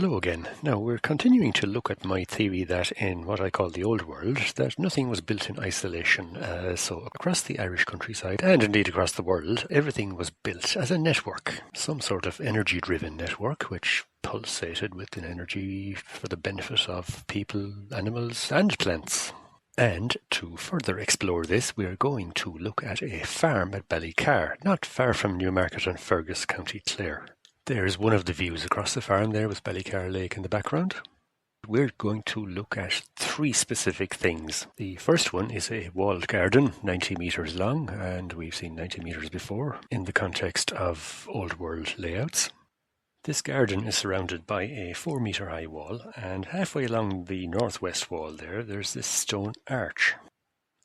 Hello again. Now we're continuing to look at my theory that in what I call the old world, that nothing was built in isolation. So across the Irish countryside, and indeed across the world, everything was built as a network, some sort of energy-driven network which pulsated with an energy for the benefit of people, animals and plants. And to further explore this, we are going to look at a farm at Ballycar, not far from Newmarket and Fergus, County Clare. There's one of the views across the farm there with Ballycar Lake in the background. We're going to look at three specific things. The first one is a walled garden, 90 metres long, and we've seen 90 metres before in the context of old world layouts. This garden is surrounded by a 4-metre high wall, and halfway along the northwest wall there's this stone arch.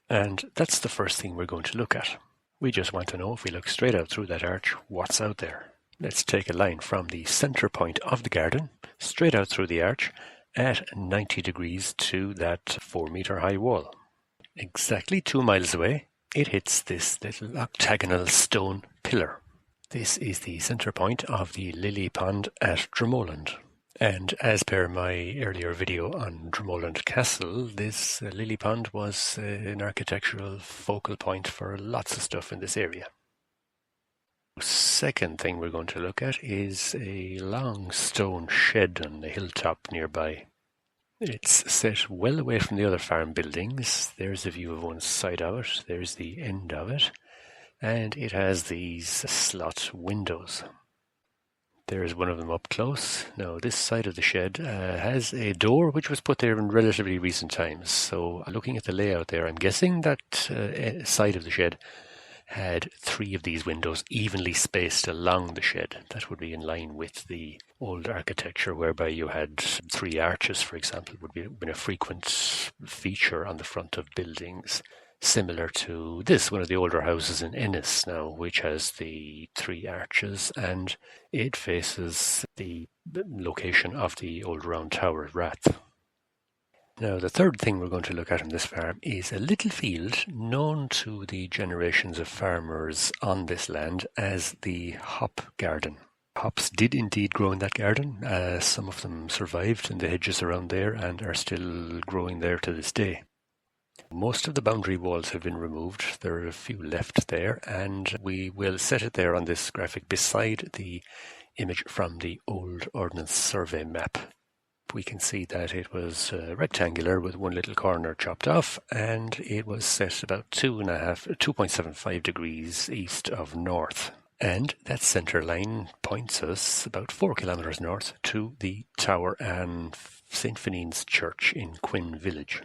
And that's the first thing we're going to look at. We just want to know, if we look straight out through that arch, what's out there. Let's take a line from the centre point of the garden, straight out through the arch, at 90 degrees to that 4-metre high wall. Exactly 2 miles away, it hits this little octagonal stone pillar. This is the centre point of the lily pond at Dromoland. And as per my earlier video on Dromoland Castle, this lily pond was an architectural focal point for lots of stuff in this area. Second thing we're going to look at is a long stone shed on the hilltop nearby. It's set well away from the other farm buildings. There's a view of one side of it, there's the end of it, and it has these slot windows. There's one of them up close. Now this side of the shed has a door which was put there in relatively recent times. So looking at the layout there, I'm guessing that side of the shed had 3 of these windows evenly spaced along the shed. That would be in line with the old architecture, whereby you had 3 arches, for example, would be been a frequent feature on the front of buildings, similar to this, one of the older houses in Ennis now, which has the 3 arches, and it faces the location of the old round tower at Rath. Now, the third thing we're going to look at on this farm is a little field known to the generations of farmers on this land as the hop garden. Hops did indeed grow in that garden. Some of them survived in the hedges around there and are still growing there to this day. Most of the boundary walls have been removed. There are a few left there, and we will set it there on this graphic beside the image from the old Ordnance Survey map. We can see that it was rectangular with one little corner chopped off, and it was set about 2.75 degrees east of north. And that centre line points us about 4 kilometres north to the tower and St. Finian's Church in Quinn Village.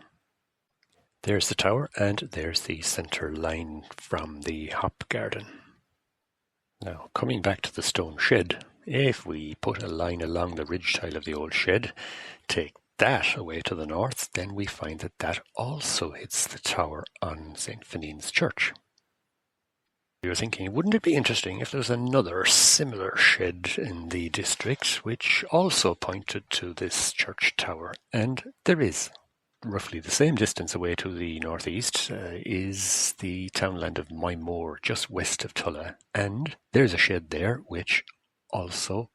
There's the tower, and there's the centre line from the hop garden. Now, coming back to the stone shed, if we put a line along the ridge tile of the old shed, take that away to the north, then we find that that also hits the tower on St. Finian's Church. You're thinking, wouldn't it be interesting if there was another similar shed in the district which also pointed to this church tower? And there is. Roughly the same distance away to the northeast is the townland of Moymore, just west of Tulla, and there's a shed there which also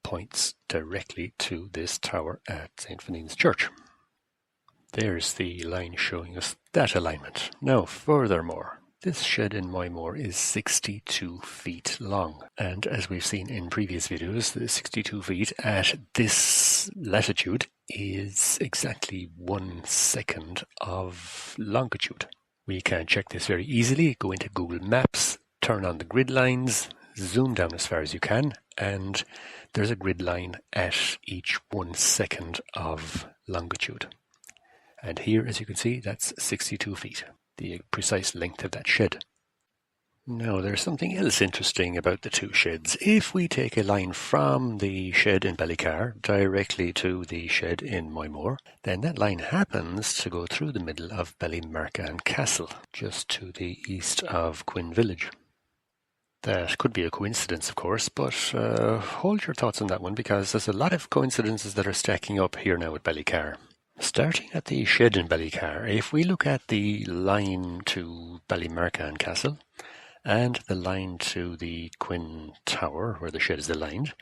points directly to this tower at St. Finian's Church. There's the line showing us that alignment. Now, furthermore, this shed in Moymore is 62 feet long, and as we've seen in previous videos, the 62 feet at this latitude is exactly 1 second of longitude. We can check this very easily. Go into Google Maps, turn on the grid lines, zoom down as far as you can, and there's a grid line at each 1 second of longitude. And here, as you can see, that's 62 feet, the precise length of that shed. Now, there's something else interesting about the 2 sheds. If we take a line from the shed in Ballycar directly to the shed in Moymore, then that line happens to go through the middle of Ballymarcan Castle, just to the east of Quinn Village. That could be a coincidence, of course, but hold your thoughts on that one, because there's a lot of coincidences that are stacking up here now at Ballycar. Starting at the shed in Ballycar, if we look at the line to Ballymarcan Castle, and the line to the Quinn Tower, where the shed is aligned,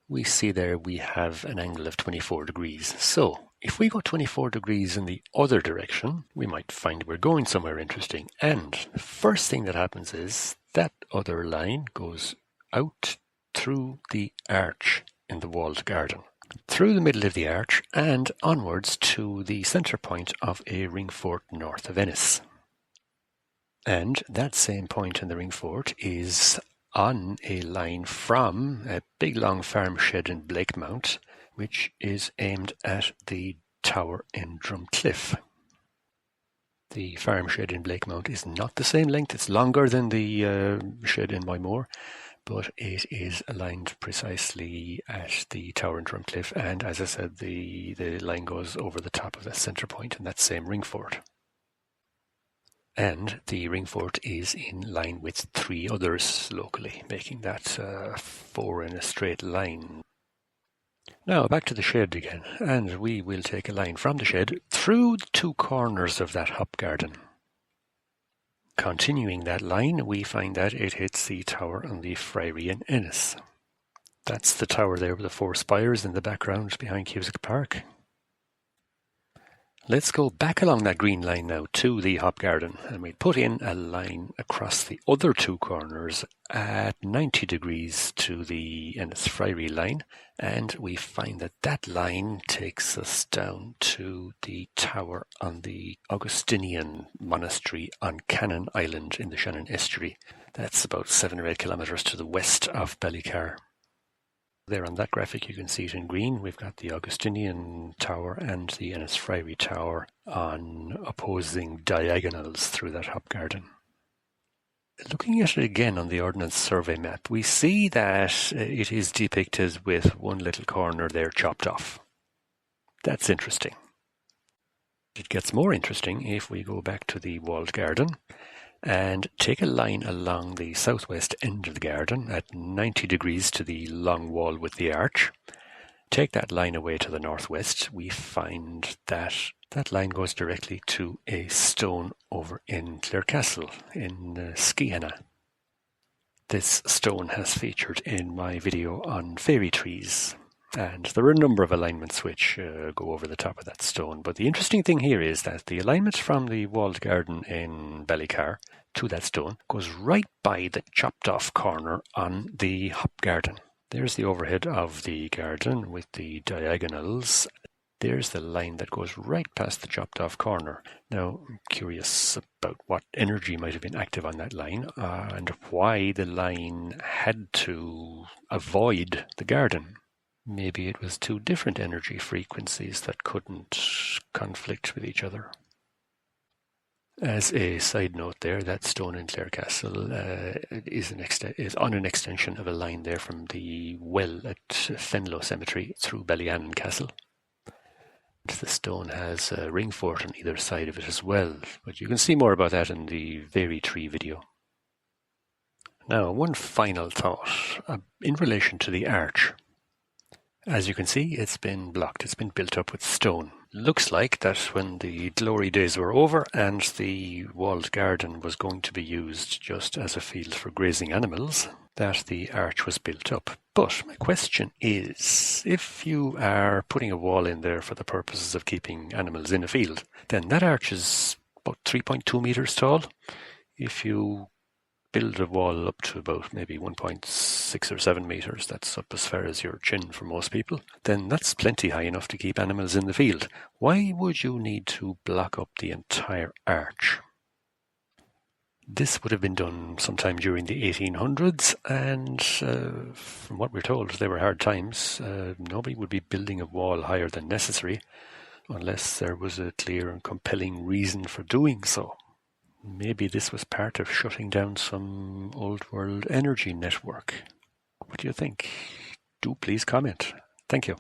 we see there we have an angle of 24 degrees. So if we go 24 degrees in the other direction, we might find we're going somewhere interesting. And the first thing that happens is that other line goes out through the arch in the walled garden, through the middle of the arch and onwards to the centre point of a ring fort north of Ennis. And that same point in the ring fort is on a line from a big long farm shed in Blakemount, which is aimed at the tower in Drumcliff. The farm shed in Blakemount is not the same length, it's longer than the shed in Moymore, but it is aligned precisely at the tower in Drumcliff, and as I said, the line goes over the top of that centre point in that same ring fort. And the ring fort is in line with 3 others locally, making that 4 in a straight line. Now back to the shed again, and we will take a line from the shed through the 2 corners of that hop garden. Continuing that line, we find that it hits the tower on the Friary in Ennis. That's the tower there with the 4 spires in the background behind Cusack Park. Let's go back along that green line now to the hop garden, and we put in a line across the other 2 corners at 90 degrees to the Ennis Friary line, and we find that that line takes us down to the tower on the Augustinian monastery on Cannon Island in the Shannon Estuary. That's about 7 or 8 kilometres to the west of Ballycar. There on that graphic you can see it in green. We've got the Augustinian Tower and the Ennis Friary Tower on opposing diagonals through that hop garden. Looking at it again on the Ordnance Survey map, we see that it is depicted with one little corner there chopped off. That's interesting. It gets more interesting if we go back to the walled garden and take a line along the southwest end of the garden at 90 degrees to the long wall with the arch. Take that line away to the northwest, we find that that line goes directly to a stone over in Clarecastle in Skiana. This stone has featured in my video on fairy trees, and there are a number of alignments which go over the top of that stone. But the interesting thing here is that the alignment from the walled garden in Ballycar to that stone goes right by the chopped off corner on the hop garden. There's the overhead of the garden with the diagonals. There's the line that goes right past the chopped off corner. Now, I'm curious about what energy might have been active on that line and why the line had to avoid the garden. Maybe it was 2 different energy frequencies that couldn't conflict with each other. As a side note there, that stone in Clarecastle is on an extension of a line there from the well at Fenlow Cemetery through Ballyannon Castle. The stone has a ring fort on either side of it as well, but you can see more about that in the Fairy Tree video. Now, one final thought in relation to the arch. As you can see, it's been blocked, it's been built up with stone. Looks like that when the glory days were over and the walled garden was going to be used just as a field for grazing animals, that the arch was built up. But my question is, if you are putting a wall in there for the purposes of keeping animals in a field, then that arch is about 3.2 metres tall. If you build a wall up to about maybe 1.6 or 7 metres, that's up as far as your chin for most people, then that's plenty high enough to keep animals in the field. Why would you need to block up the entire arch? This would have been done sometime during the 1800s, and from what we're told, they were hard times. Nobody would be building a wall higher than necessary unless there was a clear and compelling reason for doing so. Maybe this was part of shutting down some old world energy network. What do you think? Do please comment. Thank you.